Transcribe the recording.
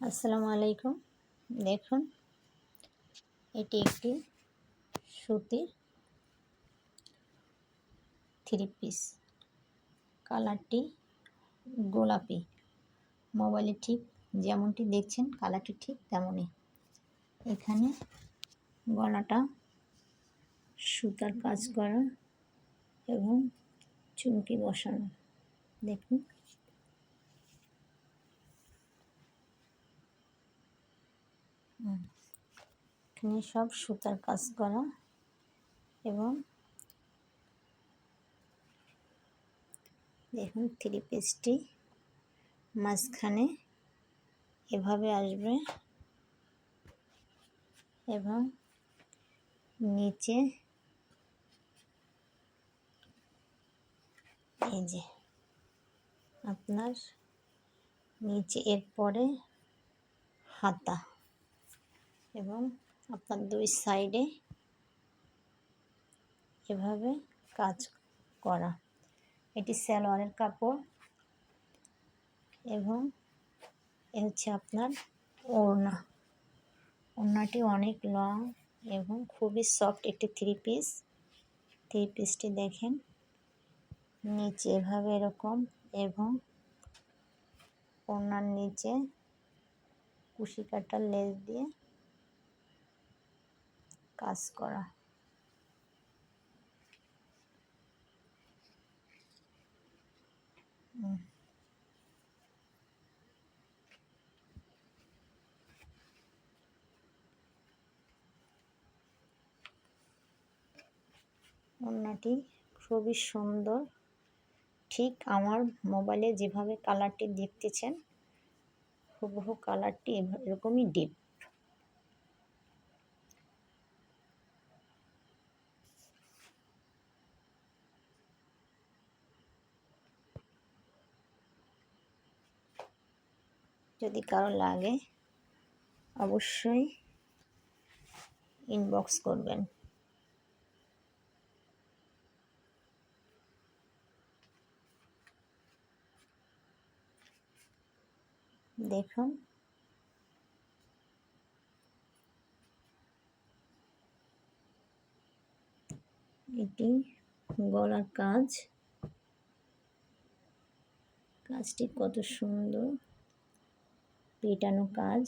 আসসালামু আলাইকুম। দেখুন, এটি একটি সুতির থ্রি পিস। কালারটি গোলাপি। মোবাইলে ঠিক যেমনটি দেখছেন কালারটি ঠিক তেমনই। এখানে গলাটা সুতার কাজ করা এবং চুমকি বসানো। দেখুন, এখানে সব সুতার কাজ করা এবং দেখুন থ্রি পিসটি মাঝখানে এভাবে আসবে এবং নিচে এই যে আপনার নিচে এরপরে হাতা এবং আপনার দুই সাইডে এভাবে কাজ করা। এটি সালোয়ারের কাপড় এবং এ হচ্ছে আপনার ওড়না। ওড়নাটি অনেক লং এবং খুবই সফট একটি থ্রি পিস। থ্রি পিসটি দেখেন নিচে এভাবে এরকম এবং ওড়নার নিচে কুশি কাটার লেস দিয়ে কাজ করা। ওড়নাটি খুবই সুন্দর, ঠিক আমার মোবাইলে যেভাবে কালারটি দেখতেছেন হুবহু কালারটি এরকমই ডিপ। যদি কারো লাগে অবশ্যই ইনবক্স করবেন। দেখুন, এটি গলার কাজ। কাজটি কত সুন্দর পেটানো কাজ।